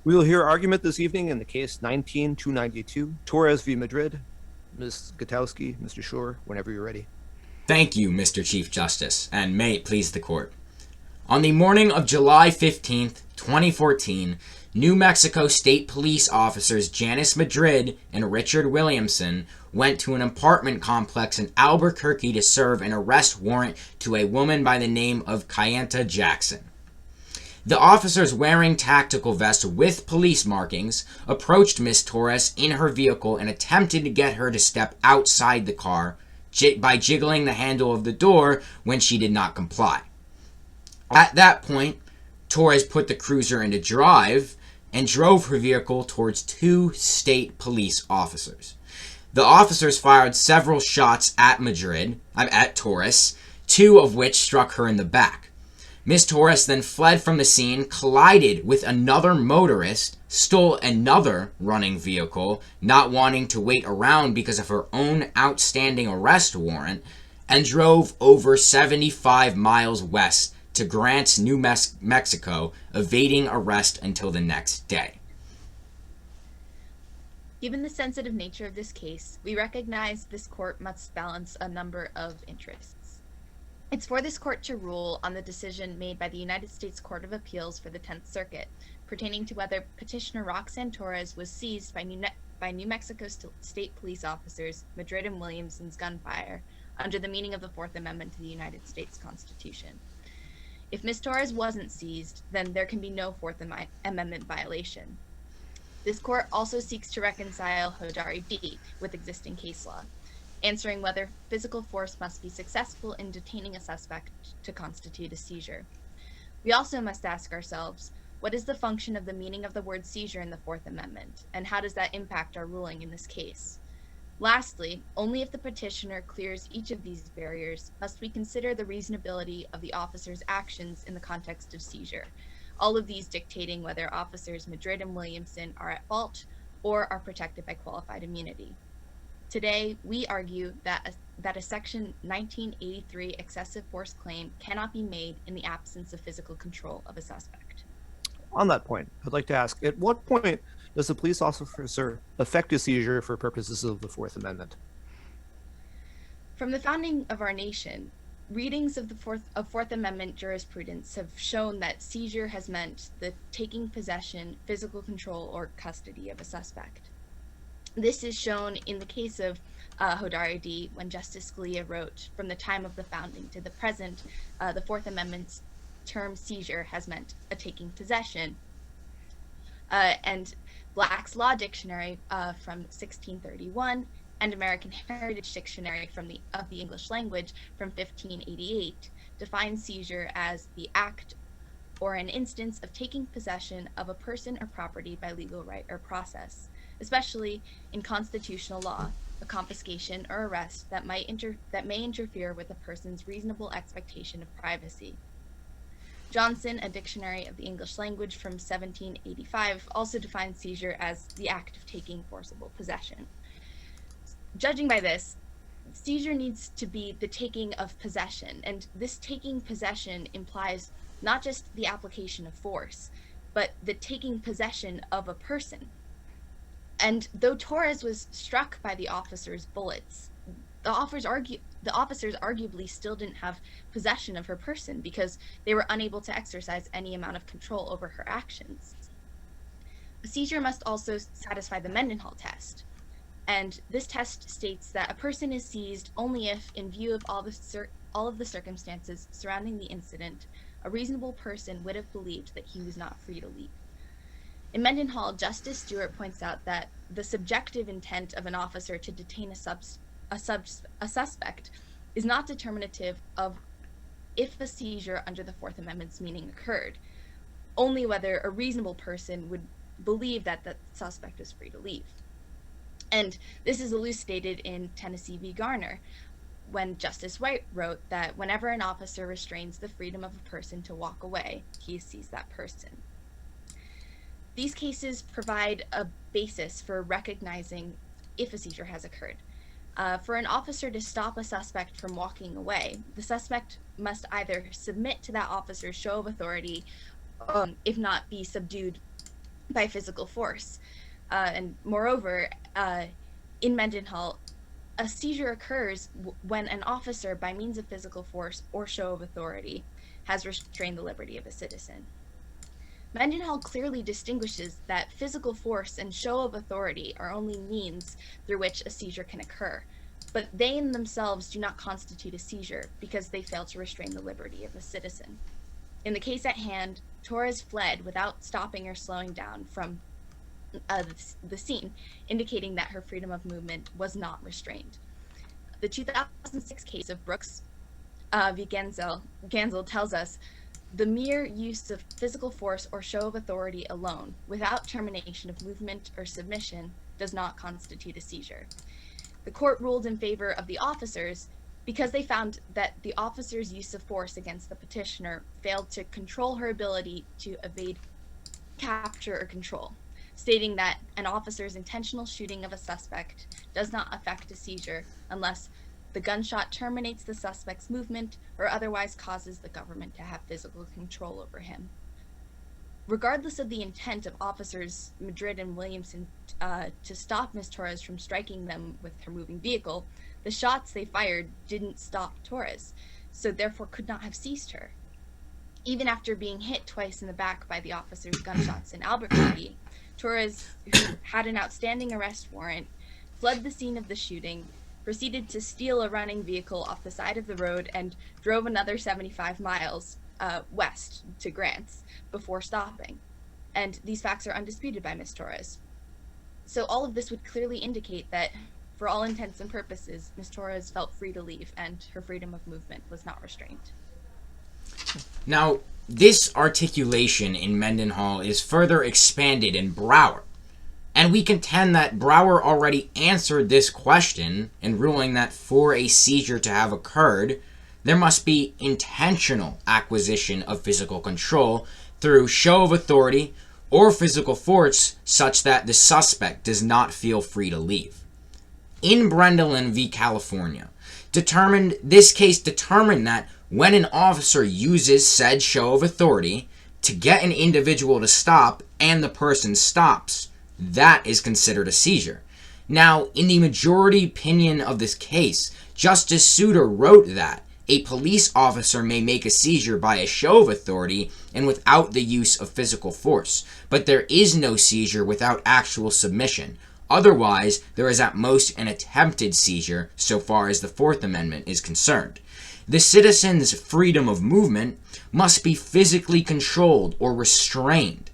We will hear argument this evening in the case 19-292, Torres v. Madrid. Ms. Gutowski, Mr. Schur, whenever you're ready. Thank you, Mr. Chief Justice, and may it please the court. On the morning of July 15th, 2014, New Mexico State Police officers Janice Madrid and Richard Williamson went to an apartment complex in Albuquerque to serve an arrest warrant to a woman by the name of Kayenta Jackson. The officers, wearing tactical vests with police markings, approached Miss Torres in her vehicle and attempted to get her to step outside the car by jiggling the handle of the door when she did not comply. At that point, Torres put the cruiser into drive and drove her vehicle towards two state police officers. The officers fired several shots at Torres, two of which struck her in the back. Miss Torres then fled from the scene, collided with another motorist, stole another running vehicle, not wanting to wait around because of her own outstanding arrest warrant, and drove over 75 miles west to Grants, New Mexico, evading arrest until the next day. Given the sensitive nature of this case, we recognize this court must balance a number of interests. It's for this court to rule on the decision made by the United States Court of Appeals for the 10th Circuit pertaining to whether petitioner Roxanne Torres was seized by New Mexico State Police officers Madrid and Williamson's gunfire under the meaning of the Fourth Amendment to the United States Constitution. If Ms. Torres wasn't seized, then there can be no Fourth Amendment violation. This court also seeks to reconcile Hodari D with existing case law, answering whether physical force must be successful in detaining a suspect to constitute a seizure. We also must ask ourselves, what is the function of the meaning of the word seizure in the Fourth Amendment, and how does that impact our ruling in this case? Lastly, only if the petitioner clears each of these barriers must we consider the reasonability of the officer's actions in the context of seizure, all of these dictating whether officers Madrid and Williamson are at fault or are protected by qualified immunity. Today, we argue that a Section 1983 excessive force claim cannot be made in the absence of physical control of a suspect. On that point, I'd like to ask, at what point does a police officer effect a seizure for purposes of the Fourth Amendment? From the founding of our nation, readings of Fourth Amendment jurisprudence have shown that seizure has meant the taking possession, physical control, or custody of a suspect. This is shown in the case of Hodari D, when Justice Scalia wrote, from the time of the founding to the present, the Fourth Amendment's term seizure has meant a taking possession. And Black's Law Dictionary from 1631 and American Heritage Dictionary of the English Language from 1588 define seizure as the act or an instance of taking possession of a person or property by legal right or process, especially in constitutional law, a confiscation or arrest that may interfere with a person's reasonable expectation of privacy. Johnson, a dictionary of the English language from 1785, also defines seizure as the act of taking forcible possession. Judging by this, seizure needs to be the taking of possession, and this taking possession implies not just the application of force, but the taking possession of a person. And though Torres was struck by the officer's bullets, the officers arguably still didn't have possession of her person because they were unable to exercise any amount of control over her actions. A seizure must also satisfy the Mendenhall test, and this test states that a person is seized only if, in view of all of the circumstances surrounding the incident, a reasonable person would have believed that he was not free to leave. In Mendenhall, Justice Stewart points out that the subjective intent of an officer to detain a suspect is not determinative of if a seizure under the Fourth Amendment's meaning occurred, only whether a reasonable person would believe that the suspect was free to leave. And this is elucidated in Tennessee v. Garner, when Justice White wrote that whenever an officer restrains the freedom of a person to walk away, he sees that person. These cases provide a basis for recognizing if a seizure has occurred. For an officer to stop a suspect from walking away, the suspect must either submit to that officer's show of authority, if not be subdued by physical force. And moreover, in Mendenhall, a seizure occurs when an officer, by means of physical force or show of authority, has restrained the liberty of a citizen. Mendenhall clearly distinguishes that physical force and show of authority are only means through which a seizure can occur, but they in themselves do not constitute a seizure because they fail to restrain the liberty of a citizen. In the case at hand, Torres fled without stopping or slowing down from the scene, indicating that her freedom of movement was not restrained. The 2006 case of Brooks v. Gansel tells us the mere use of physical force or show of authority alone, without termination of movement or submission, does not constitute a seizure. The court ruled in favor of the officers because they found that the officer's use of force against the petitioner failed to control her ability to evade capture or control, stating that an officer's intentional shooting of a suspect does not affect a seizure unless the gunshot terminates the suspect's movement or otherwise causes the government to have physical control over him. Regardless of the intent of officers Madrid and Williamson to stop Ms. Torres from striking them with her moving vehicle, the shots they fired didn't stop Torres, so therefore could not have seized her. Even after being hit twice in the back by the officer's gunshots in Albuquerque, Torres, who had an outstanding arrest warrant, fled the scene of the shooting, proceeded to steal a running vehicle off the side of the road, and drove another 75 miles west to Grants before stopping. And these facts are undisputed by Ms. Torres. So all of this would clearly indicate that, for all intents and purposes, Ms. Torres felt free to leave and her freedom of movement was not restrained. Now, this articulation in Mendenhall is further expanded in Brower, and we contend that Brower already answered this question in ruling that for a seizure to have occurred, there must be intentional acquisition of physical control through show of authority or physical force such that the suspect does not feel free to leave. In Randall v. California, this case determined that when an officer uses said show of authority to get an individual to stop and the person stops, that is considered a seizure. Now, in the majority opinion of this case, Justice Souter wrote that a police officer may make a seizure by a show of authority and without the use of physical force, but there is no seizure without actual submission. Otherwise, there is at most an attempted seizure so far as the Fourth Amendment is concerned. The citizen's freedom of movement must be physically controlled or restrained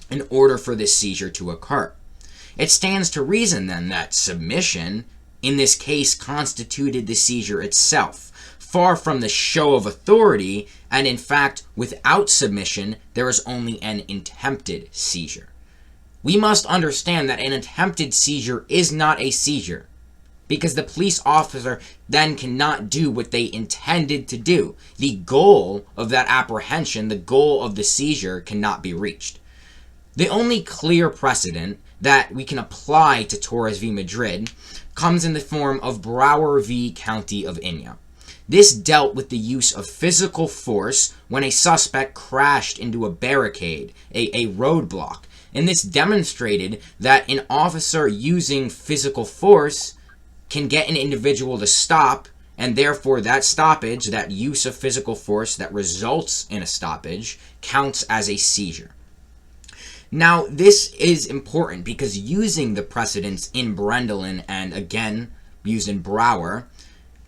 in order for this seizure to occur. It stands to reason then that submission, in this case, constituted the seizure itself, far from the show of authority, and in fact, without submission, there is only an attempted seizure. We must understand that an attempted seizure is not a seizure, because the police officer then cannot do what they intended to do. The goal of that apprehension, the goal of the seizure, cannot be reached. The only clear precedent that we can apply to Torres v. Madrid comes in the form of Brower v. County of Inya. This dealt with the use of physical force when a suspect crashed into a barricade, a roadblock, and this demonstrated that an officer using physical force can get an individual to stop, and therefore that stoppage, that use of physical force that results in a stoppage, counts as a seizure. Now, this is important because using the precedents in Randall and again used in Brower,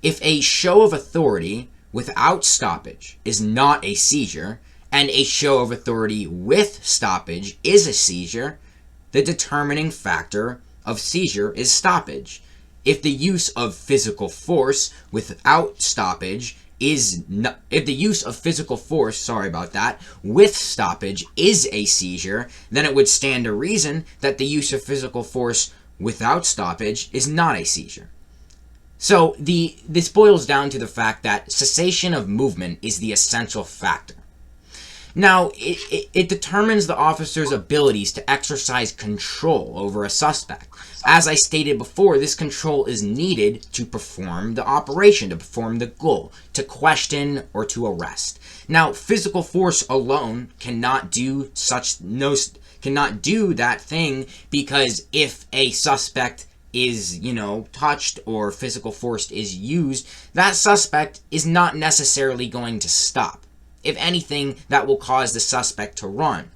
if a show of authority without stoppage is not a seizure, and a show of authority with stoppage is a seizure, the determining factor of seizure is stoppage. If the use of physical force without stoppage if the use of physical force, with stoppage is a seizure, then it would stand to reason that the use of physical force without stoppage is not a seizure. So this boils down to the fact that cessation of movement is the essential factor. Now, it determines the officer's abilities to exercise control over a suspect. As I stated before, this control is needed to perform the operation, to perform the goal, to question or to arrest. Now, physical force alone cannot do that thing, because if a suspect is, touched or physical force is used, that suspect is not necessarily going to stop. If anything, that will cause the suspect to run.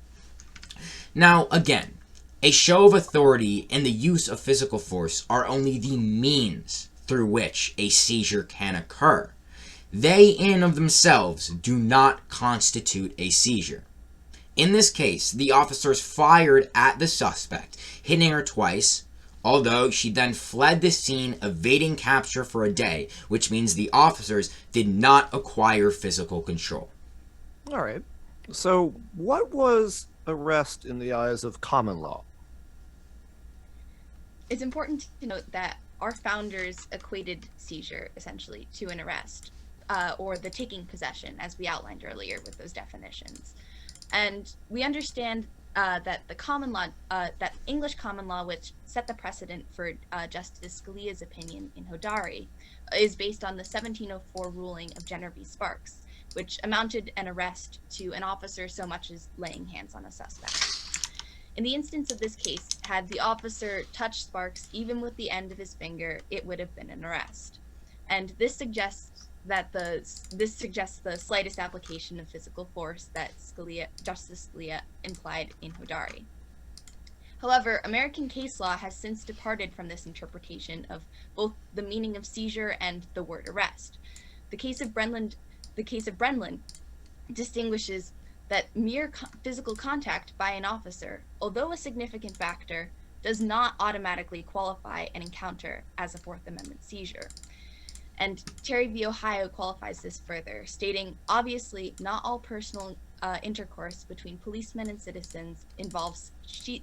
Now, again, a show of authority and the use of physical force are only the means through which a seizure can occur. They, in of themselves, do not constitute a seizure. In this case, the officers fired at the suspect, hitting her twice, although she then fled the scene, evading capture for a day, which means the officers did not acquire physical control. All right. So, what was arrest in the eyes of common law? It's important to note that our founders equated seizure, essentially, to an arrest, or the taking possession, as we outlined earlier with those definitions. And we understand that the common law, that English common law, which set the precedent for Justice Scalia's opinion in Hodari, is based on the 1704 ruling of Jenner v. Sparks, which amounted an arrest to an officer so much as laying hands on a suspect. In the instance of this case, had the officer touched Sparks even with the end of his finger, it would have been an arrest. And this suggests the slightest application of physical force that Justice Scalia implied in Hodari. However, American case law has since departed from this interpretation of both the meaning of seizure and the word arrest. The case of Brennan distinguishes that mere physical contact by an officer, although a significant factor, does not automatically qualify an encounter as a Fourth Amendment seizure. And Terry v. Ohio qualifies this further, stating, obviously, not all personal intercourse between policemen and citizens involves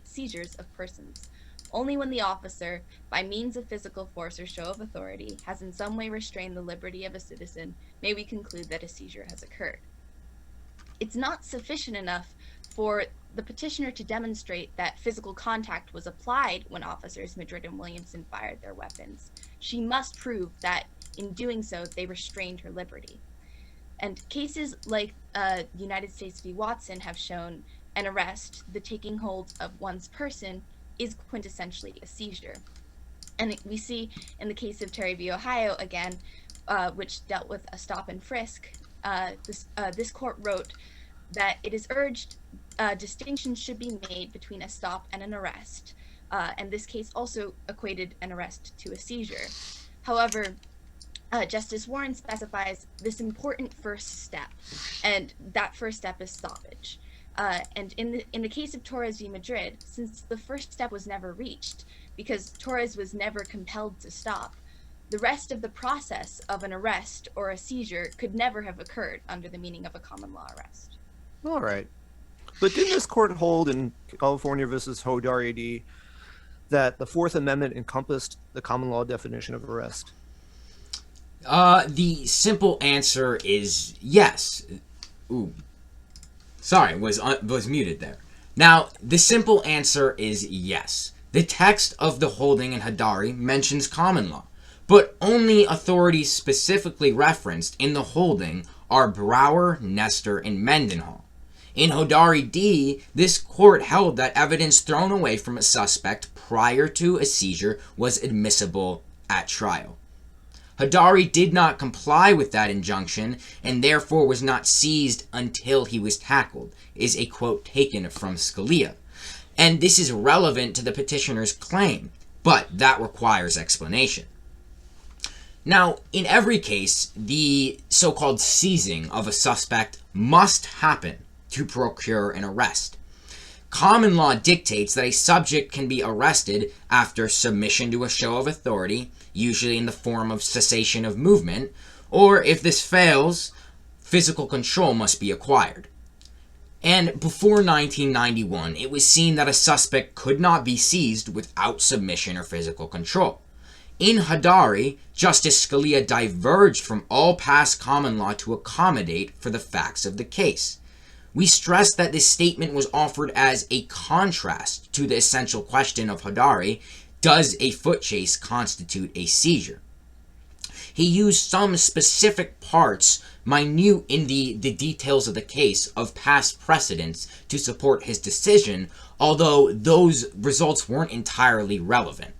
seizures of persons. Only when the officer, by means of physical force or show of authority, has in some way restrained the liberty of a citizen, may we conclude that a seizure has occurred. It's not sufficient enough for the petitioner to demonstrate that physical contact was applied when officers Madrid and Williamson fired their weapons. She must prove that in doing so, they restrained her liberty. And cases like United States v. Watson have shown an arrest, the taking hold of one's person, is quintessentially a seizure. And we see in the case of Terry v. Ohio, again, which dealt with a stop and frisk, this court wrote that it is urged distinctions should be made between a stop and an arrest. And this case also equated an arrest to a seizure. However, Justice Warren specifies this important first step, and that first step is stoppage. And in the case of Torres v. Madrid, since the first step was never reached, because Torres was never compelled to stop, the rest of the process of an arrest or a seizure could never have occurred under the meaning of a common law arrest. All right. But didn't this court hold in California versus Hodari AD that the Fourth Amendment encompassed the common law definition of arrest? The simple answer is yes. Ooh. Sorry, was muted there. Now, the simple answer is yes. The text of the holding in Hodari mentions common law, but only authorities specifically referenced in the holding are Brower, Nestor, and Mendenhall. In Hodari D, this court held that evidence thrown away from a suspect prior to a seizure was admissible at trial. Hodari did not comply with that injunction and therefore was not seized until he was tackled, is a quote taken from Scalia. And this is relevant to the petitioner's claim, but that requires explanation. Now, in every case, the so-called seizing of a suspect must happen to procure an arrest. Common law dictates that a subject can be arrested after submission to a show of authority, usually in the form of cessation of movement, or if this fails, physical control must be acquired. And before 1991, it was seen that a suspect could not be seized without submission or physical control. In Hodari, Justice Scalia diverged from all past common law to accommodate for the facts of the case. We stress that this statement was offered as a contrast to the essential question of Hodari: does a foot chase constitute a seizure? He used some specific parts, minute in the details of the case, of past precedents to support his decision, although those results weren't entirely relevant.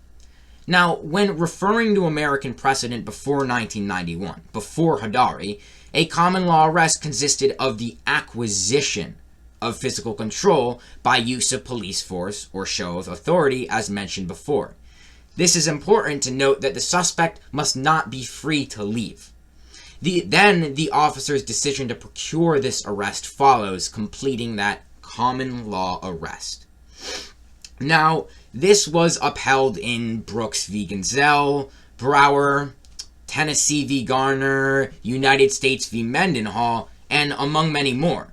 Now, when referring to American precedent before 1991, before Hodari, a common law arrest consisted of the acquisition of physical control by use of police force or show of authority, as mentioned before. This is important to note that the suspect must not be free to leave. Then the officer's decision to procure this arrest follows, completing that common law arrest. Now, this was upheld in Brooks v. Gonzell, Brower, Tennessee v. Garner, United States v. Mendenhall, and among many more.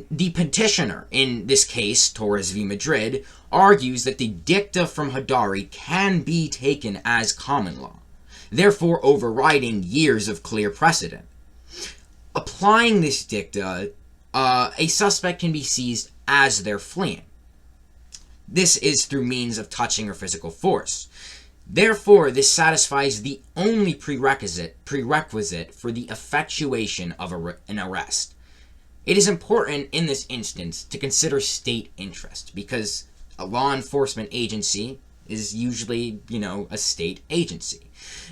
The petitioner in this case, Torres v. Madrid, argues that the dicta from Hodari can be taken as common law, therefore overriding years of clear precedent. Applying this dicta, a suspect can be seized as they're fleeing. This is through means of touching or physical force. Therefore, this satisfies the only prerequisite for the effectuation of an arrest. It is important in this instance to consider state interest, because a law enforcement agency is usually, a state agency.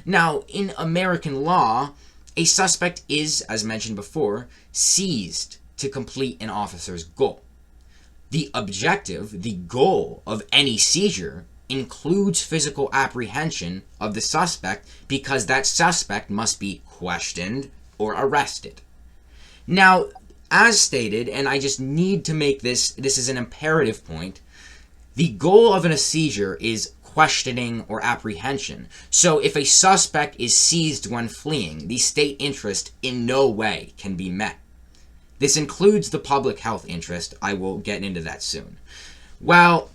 Now, in American law, a suspect is, as mentioned before, seized to complete an officer's goal. The objective, the goal of any seizure, includes physical apprehension of the suspect, because that suspect must be questioned or arrested. Now, as stated, and I just need to make this is an imperative point, the goal of a seizure is questioning or apprehension. So if a suspect is seized when fleeing, the state interest in no way can be met. This includes the public health interest. I will get into that soon. Well,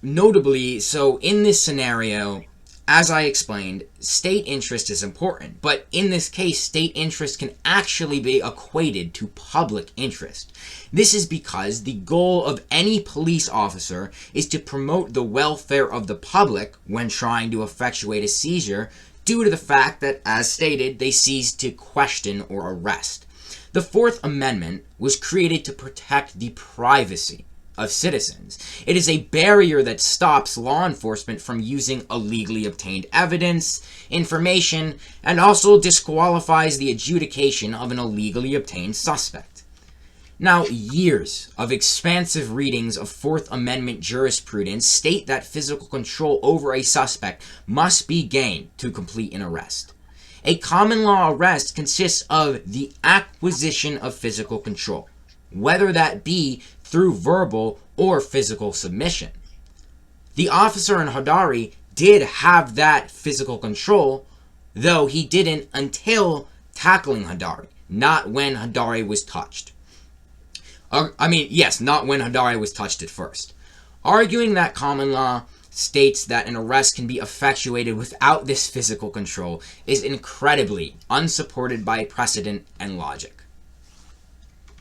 notably, so in this scenario, as I explained, state interest is important, but in this case, state interest can actually be equated to public interest. This is because the goal of any police officer is to promote the welfare of the public when trying to effectuate a seizure, due to the fact that, as stated, they seized to question or arrest. The Fourth Amendment was created to protect the privacy of citizens. It is a barrier that stops law enforcement from using illegally obtained evidence, information, and also disqualifies the adjudication of an illegally obtained suspect. Now, years of expansive readings of Fourth Amendment jurisprudence state that physical control over a suspect must be gained to complete an arrest. A common law arrest consists of the acquisition of physical control, whether that be through verbal or physical submission. The officer in Hodari did have that physical control, though he didn't until tackling Hodari, not when Hodari was touched. Not when Hodari was touched at first. Arguing that common law states that an arrest can be effectuated without this physical control is incredibly unsupported by precedent and logic.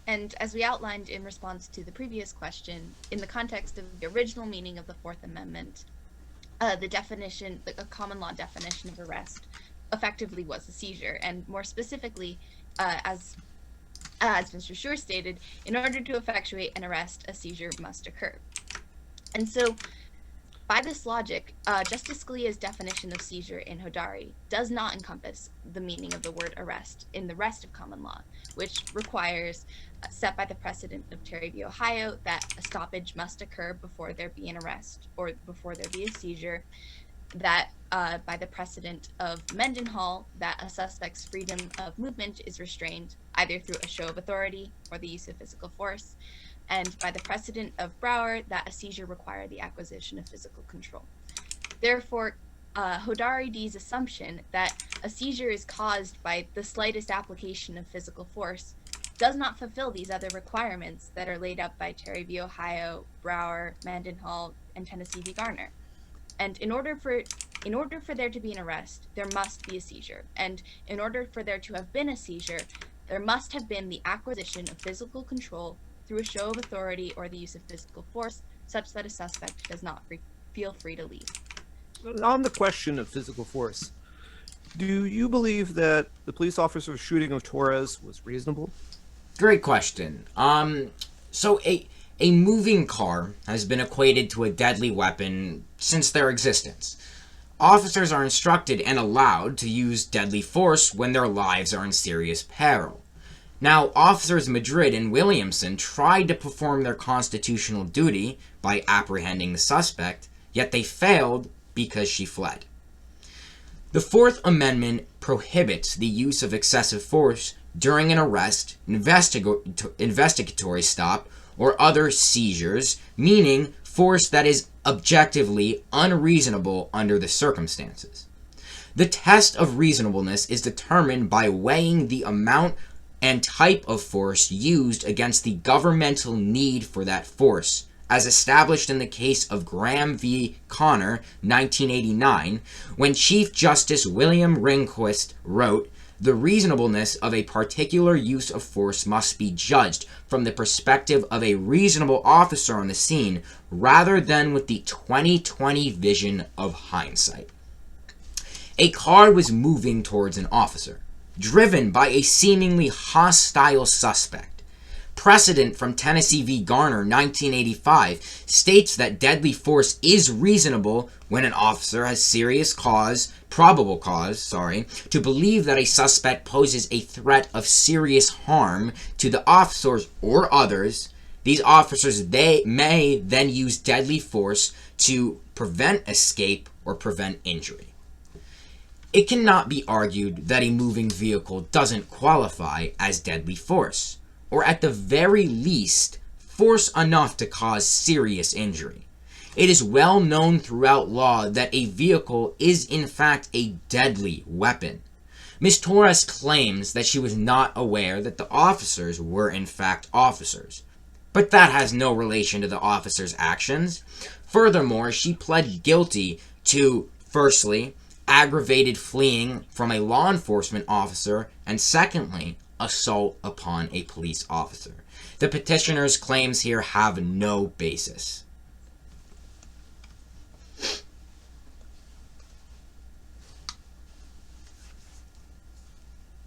And as we outlined in response to the previous question, in the context of the original meaning of the Fourth Amendment, the definition, a common law definition of arrest, effectively was a seizure. And more specifically, as Mr. Schur stated, in order to effectuate an arrest, a seizure must occur. And so, by this logic, Justice Scalia's definition of seizure in Hodari does not encompass the meaning of the word arrest in the rest of common law, which requires, set by the precedent of Terry v. Ohio, that a stoppage must occur before there be an arrest or before there be a seizure, that by the precedent of Mendenhall, that a suspect's freedom of movement is restrained either through a show of authority or the use of physical force, and by the precedent of Brower, that a seizure required the acquisition of physical control. Therefore, Hodari D's assumption that a seizure is caused by the slightest application of physical force does not fulfill these other requirements that are laid out by Terry v. Ohio, Brower, Mendenhall, and Tennessee v. Garner. And in order for there to be an arrest, there must be a seizure. And in order for there to have been a seizure, there must have been the acquisition of physical control through a show of authority or the use of physical force, such that a suspect does not feel free to leave. On the question of physical force, do you believe that the police officer's shooting of Torres was reasonable? Great question. So a moving car has been equated to a deadly weapon since their existence. Officers are instructed and allowed to use deadly force when their lives are in serious peril. Now, officers Madrid and Williamson tried to perform their constitutional duty by apprehending the suspect, yet they failed because she fled. The Fourth Amendment prohibits the use of excessive force during an arrest, investigatory stop, or other seizures, meaning force that is objectively unreasonable under the circumstances. The test of reasonableness is determined by weighing the amount and type of force used against the governmental need for that force, as established in the case of Graham v. Connor, 1989, when Chief Justice William Rehnquist wrote, "The reasonableness of a particular use of force must be judged from the perspective of a reasonable officer on the scene, rather than with the 20/20 vision of hindsight." A car was moving towards an officer, driven by a seemingly hostile suspect. Precedent from Tennessee v. Garner, 1985, states that deadly force is reasonable when an officer has probable cause, to believe that a suspect poses a threat of serious harm to the officers or others. These officers, they may then use deadly force to prevent escape or prevent injury. It cannot be argued that a moving vehicle doesn't qualify as deadly force, or at the very least, force enough to cause serious injury. It is well known throughout law that a vehicle is in fact a deadly weapon. Ms. Torres claims that she was not aware that the officers were in fact officers, but that has no relation to the officers' actions. Furthermore, she pled guilty to, firstly, aggravated fleeing from a law enforcement officer, and secondly, assault upon a police officer. The petitioner's claims here have no basis.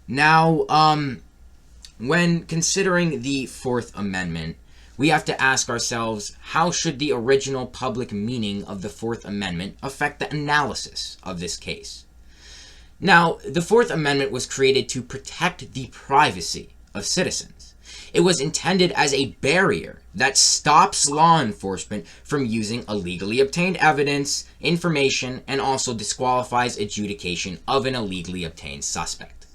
Now, when considering the Fourth Amendment, we have to ask ourselves, how should the original public meaning of the Fourth Amendment affect the analysis of this case? Now, the Fourth Amendment was created to protect the privacy of citizens. It was intended as a barrier that stops law enforcement from using illegally obtained evidence, information, and also disqualifies adjudication of an illegally obtained suspect.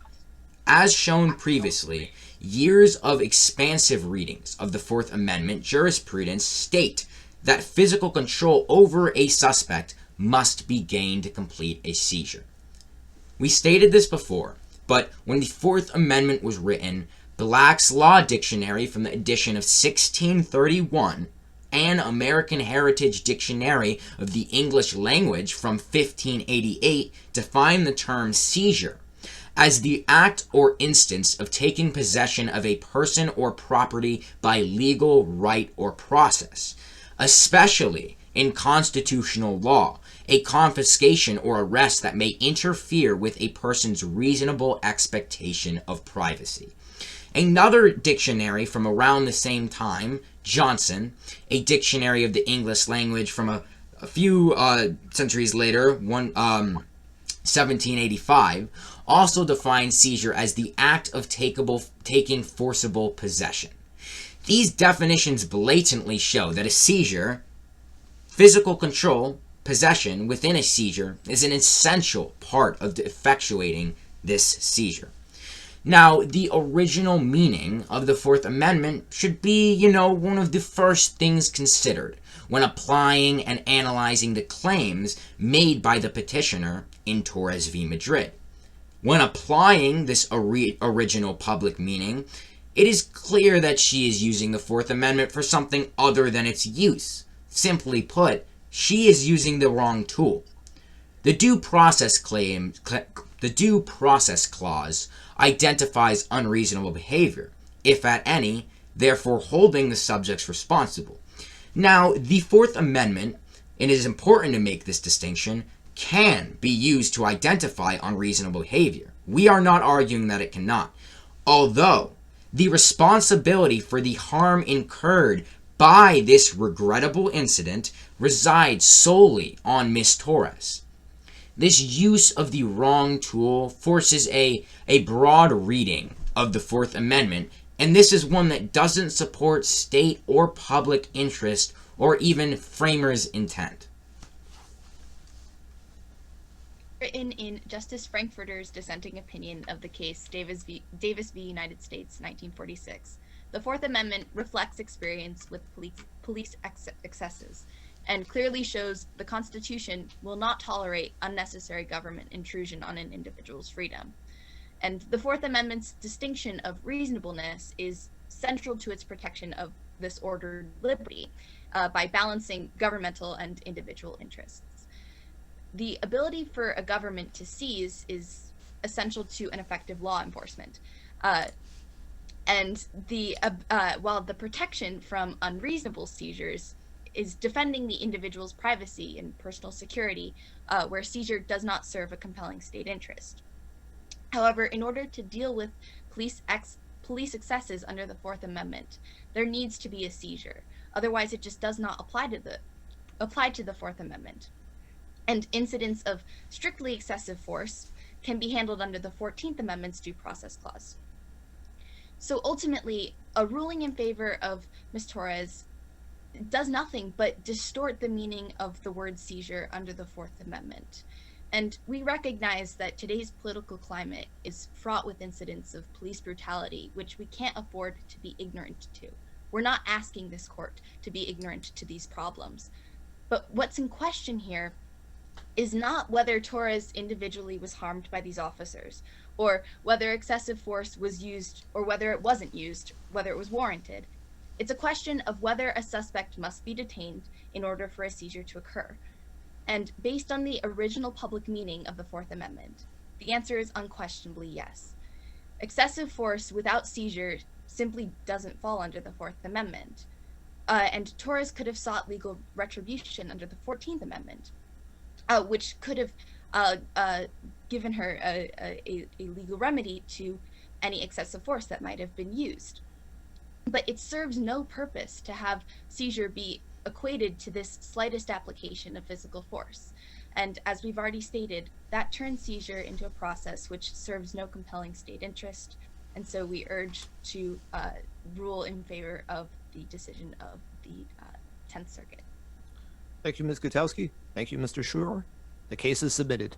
As shown previously, years of expansive readings of the Fourth Amendment jurisprudence state that physical control over a suspect must be gained to complete a seizure. We stated this before, but when the Fourth Amendment was written, Black's Law Dictionary from the edition of 1631 and American Heritage Dictionary of the English Language from 1588 define the term seizure as the act or instance of taking possession of a person or property by legal right or process, especially in constitutional law, a confiscation or arrest that may interfere with a person's reasonable expectation of privacy. Another dictionary from around the same time, Johnson, a dictionary of the English language from a few centuries later, 1785, also defines seizure as the act of taking forcible possession. These definitions blatantly show that a seizure, physical control, possession within a seizure, is an essential part of effectuating this seizure. Now, the original meaning of the Fourth Amendment should be, one of the first things considered when applying and analyzing the claims made by the petitioner in Torres v. Madrid. When applying this original public meaning, it is clear that she is using the Fourth Amendment for something other than its use. Simply put, she is using the wrong tool. The due process clause The Due Process Clause identifies unreasonable behavior, if at any, therefore holding the subjects responsible. Now, the Fourth Amendment, and it is important to make this distinction, can be used to identify unreasonable behavior. We are not arguing that it cannot. Although, the responsibility for the harm incurred by this regrettable incident resides solely on Miss Torres. This use of the wrong tool forces a broad reading of the Fourth Amendment, and this is one that doesn't support state or public interest or even framers' intent. Written in Justice Frankfurter's dissenting opinion of the case Davis v. United States, 1946, the Fourth Amendment reflects experience with police excesses and clearly shows the Constitution will not tolerate unnecessary government intrusion on an individual's freedom. And the Fourth Amendment's distinction of reasonableness is central to its protection of this ordered liberty by balancing governmental and individual interests. The ability for a government to seize is essential to an effective law enforcement. And while the protection from unreasonable seizures is defending the individual's privacy and personal security, where seizure does not serve a compelling state interest. However, in order to deal with police excesses under the Fourth Amendment, there needs to be a seizure. Otherwise, it just does not apply to the Fourth Amendment. And incidents of strictly excessive force can be handled under the 14th Amendment's Due Process Clause. So ultimately, a ruling in favor of Ms. Torres does nothing but distort the meaning of the word seizure under the Fourth Amendment. And we recognize that today's political climate is fraught with incidents of police brutality, which we can't afford to be ignorant to. We're not asking this court to be ignorant to these problems. But what's in question here is not whether Torres individually was harmed by these officers, or whether excessive force was used, or whether it wasn't used, whether it was warranted. It's a question of whether a suspect must be detained in order for a seizure to occur. And based on the original public meaning of the Fourth Amendment, the answer is unquestionably yes. Excessive force without seizure simply doesn't fall under the Fourth Amendment. And Torres could have sought legal retribution under the 14th Amendment, which could have given her a legal remedy to any excessive force that might have been used. But it serves no purpose to have seizure be equated to this slightest application of physical force. And as we've already stated, that turns seizure into a process which serves no compelling state interest. And so we urge to rule in favor of the decision of the 10th Circuit. Thank you, Ms. Gutowski. Thank you, Mr. Schur. The case is submitted.